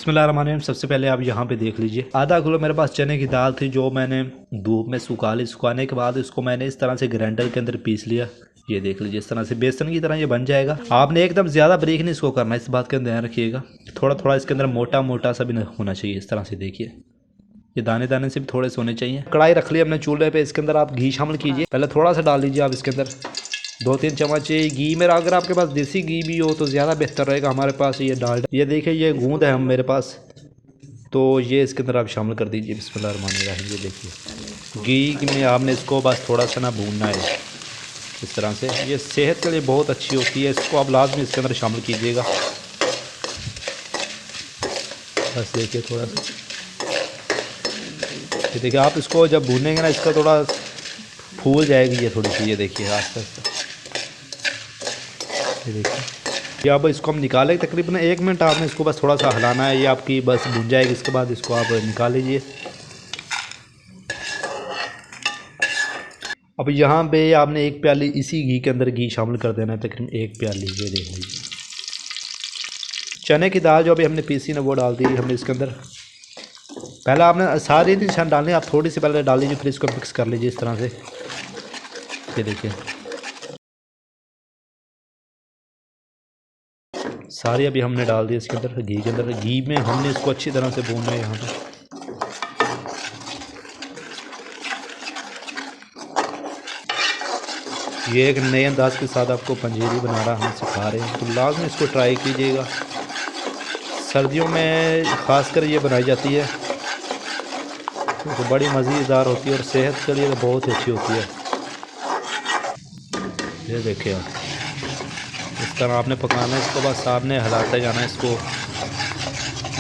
बिस्मिल्लाहिर्रहमानिर्रहीम। सबसे पहले आप यहाँ पे देख लीजिए, आधा किलो मेरे पास चने की दाल थी जो मैंने धूप में सुखा ली। सुखाने के बाद इसको मैंने इस तरह से ग्राइंडर के अंदर पीस लिया। ये देख लीजिए, इस तरह से बेसन की तरह ये बन जाएगा। आपने एकदम ज़्यादा बारीक नहीं इसको करना, इस बात का ध्यान रखिएगा। थोड़ा थोड़ा इसके अंदर मोटा मोटा सा भी होना चाहिए। इस तरह से देखिए, ये दाने दाने से भी थोड़े से होने चाहिए। कढ़ाई रख ली हमने चूल्हे पे, इसके अंदर आप घी शामिल कीजिए। पहले थोड़ा सा डाल लीजिए आप इसके अंदर 2-3 चम्मच घी। मेरा अगर आपके पास देसी घी भी हो तो ज़्यादा बेहतर रहेगा। हमारे पास ये डालडा, ये देखिए ये गूंद है हम मेरे पास, तो ये इसके अंदर आप शामिल कर दीजिए। बिस्मिल्लाहिर्रहमानिर्रहीम। ये देखिए घी में आपने इसको बस थोड़ा सा ना भूनना है इस तरह से। ये सेहत के लिए बहुत अच्छी होती है, इसको आप लाजमी इसके अंदर शामिल कीजिएगा। बस देखिए थोड़ा सा, ये देखिए आप इसको जब भूनेंगे ना, इसका थोड़ा फूल जाएगी ये थोड़ी सी। ये देखिए आस्ते आस्ते, ये देखिए ये अब इसको हम निकालेंगे। तकरीबन 1 मिनट आपने इसको बस थोड़ा सा हिलाना है, ये आपकी बस भुन जाएगी। इसके बाद इसको आप निकाल लीजिए। अब यहाँ पे आपने 1 प्याली इसी घी के अंदर घी शामिल कर देना है, तकरीबन 1 प्याली। ये देख लीजिए, चने की दाल जो अभी हमने पीसी ना वो डाल दी हमने इसके अंदर। पहले आपने सारी निशान डालनी, आप थोड़ी सी पहले डाल लीजिए, फिर इसको मिक्स कर लीजिए इस तरह से। ये देखिए सारी अभी हमने डाल दी इसके अंदर, घी के अंदर। घी में हमने इसको अच्छी तरह से भूनना है यहाँ पे। ये एक नए अंदाज के साथ आपको पंजीरी बना रहा हम सिखा रहे हैं, तो लाजमी इसको ट्राई कीजिएगा। सर्दियों में ख़ासकर ये बनाई जाती है तो बड़ी मज़ेदार होती है और सेहत के लिए तो बहुत ही अच्छी होती है। ये देखिए आप इस तरह आपने पकाना है इसको, बस आपने हिलाते जाना है इसको,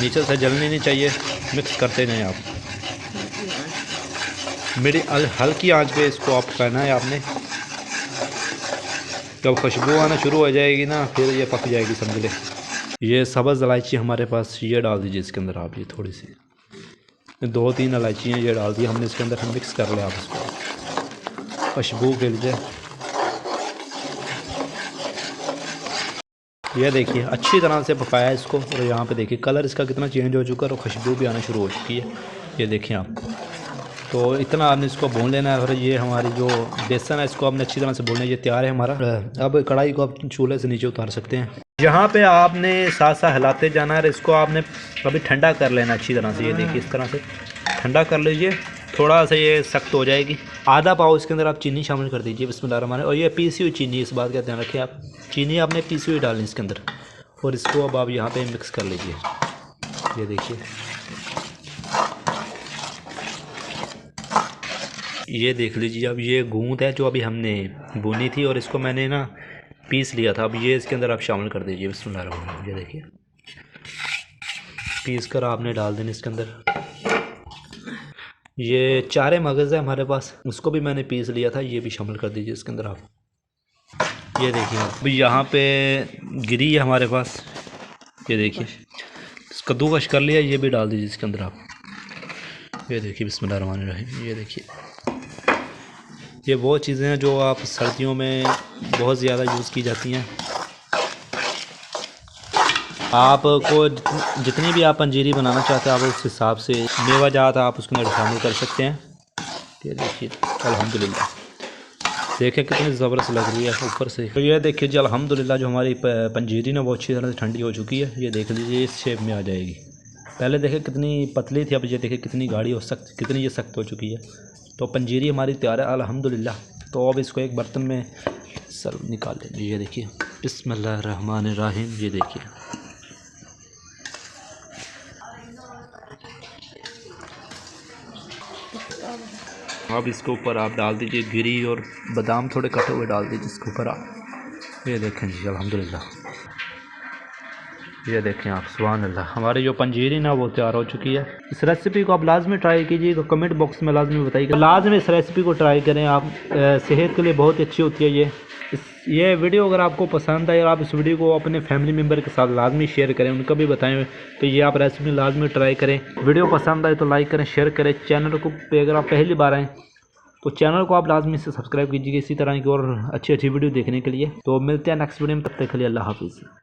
नीचे से जलनी नहीं चाहिए, मिक्स करते जाएं आप। मेरी हल्की आंच पे इसको आप पकाना है आपने। जब खुशबू आना शुरू हो जाएगी ना, फिर ये पक जाएगी समझ ले। ये सब्ज़ इलायची हमारे पास, ये डाल दीजिए इसके अंदर आप। ये थोड़ी सी 2-3 इलायचियाँ ये डाल दी हमने इसके अंदर। मिक्स कर ले आप इसको खुशबू के लिए। ये देखिए अच्छी तरह से पकाया इसको, और यहाँ पे देखिए कलर इसका कितना चेंज हो चुका है और खुशबू भी आना शुरू हो चुकी है। ये देखिए आप, तो इतना आपने इसको भून लेना है। और ये हमारी जो बेसन है इसको आपने अच्छी तरह से भूनना है। ये तैयार है हमारा। अब कढ़ाई को आप चूल्हे से नीचे उतार सकते हैं। यहाँ पे आपने साथ साथ हिलाते जाना है। इसको आपने अभी ठंडा कर लेना अच्छी तरह से। ये देखिए इस तरह से ठंडा कर लीजिए, थोड़ा सा ये सख्त हो जाएगी। आधा पाव इसके अंदर आप चीनी शामिल कर दीजिए। बिस्मिल्लाहिर्रहमानिर्रहीम। और ये पीसी हुई चीनी, इस बात का ध्यान रखिए आप, चीनी आपने पीसी हुई डालनी इसके अंदर। और इसको अब आप यहाँ पे मिक्स कर लीजिए। ये देखिए ये देख लीजिए, अब ये गूंद है जो अभी हमने भुनी थी और इसको मैंने ना पीस लिया था। अब ये इसके अंदर आप शामिल कर दीजिए। बिस्मिल्लाहिर्रहमानिर्रहीम। ये देखिए पीस कर आपने डाल देना इसके अंदर। ये चारे मगज़ है हमारे पास, उसको भी मैंने पीस लिया था, ये भी शामिल कर दीजिए इसके अंदर आप। ये देखिए अभी यहाँ पे गिरी है हमारे पास। ये देखिए कद्दूकश कर लिया, ये भी डाल दीजिए इसके अंदर आप। ये देखिए बिस्मिल्लाहिर्रहमानिर्रहीम। ये देखिए ये वो चीज़ें हैं जो आप सर्दियों में बहुत ज़्यादा यूज़ की जाती हैं। आपको जितनी भी आप पंजीरी बनाना चाहते हैं आप उस हिसाब से मेवा जात आप उसके अंदर शामिल कर सकते हैं। ये देखिए अल्हम्दुलिल्लाह, देखिए कितनी ज़बरदस्त लग रही है ऊपर से। तो ये देखिए जी अल्हम्दुलिल्लाह जो हमारी पंजीरी ना वो अच्छी तरह से ठंडी हो चुकी है। ये देख लीजिए इस शेप में आ जाएगी। पहले देखिए कितनी पतली थी, अब ये देखिए कितनी गाढ़ी हो सख्त, कितनी ये सख्त हो चुकी है। तो पंजीरी हमारी तैयार है अल्हम्दुलिल्लाह। तो अब इसको एक बर्तन में सर्व निकाल लेंगे। ये देखिए बिस्मिल्लाहिर्रहमानिर्रहीम। ये देखिए अब इसके ऊपर आप डाल दीजिए गिरी और बादाम थोड़े कटे हुए डाल दीजिए इसके ऊपर आप। ये देखें जी अल्हम्दुलिल्लाह। ये देखें आप सुभान अल्लाह, हमारी जो पंजीरी ना वो तैयार हो चुकी है। इस रेसिपी को आप लाजमी ट्राई कीजिएगा, कमेंट बॉक्स में लाजमी बताइएगा। लाजमी इस रेसिपी को ट्राई करें आप, सेहत के लिए बहुत ही अच्छी होती है ये वीडियो अगर आपको पसंद आए और आप इस वीडियो को अपने फैमिली मेम्बर के साथ लाजमी शेयर करें, उनको भी बताएं तो ये आप रेसिपी लाजमी ट्राई करें। वीडियो पसंद आए तो लाइक करें, शेयर करें। चैनल को पे अगर आप पहली बार आएँ तो चैनल को आप लाजमी से सब्सक्राइब कीजिएगा इसी तरह की और अच्छी अच्छी वीडियो देखने के लिए। तो मिलते हैं नेक्स्ट वीडियो में, तब तक के लिए अल्लाह हाफिज़।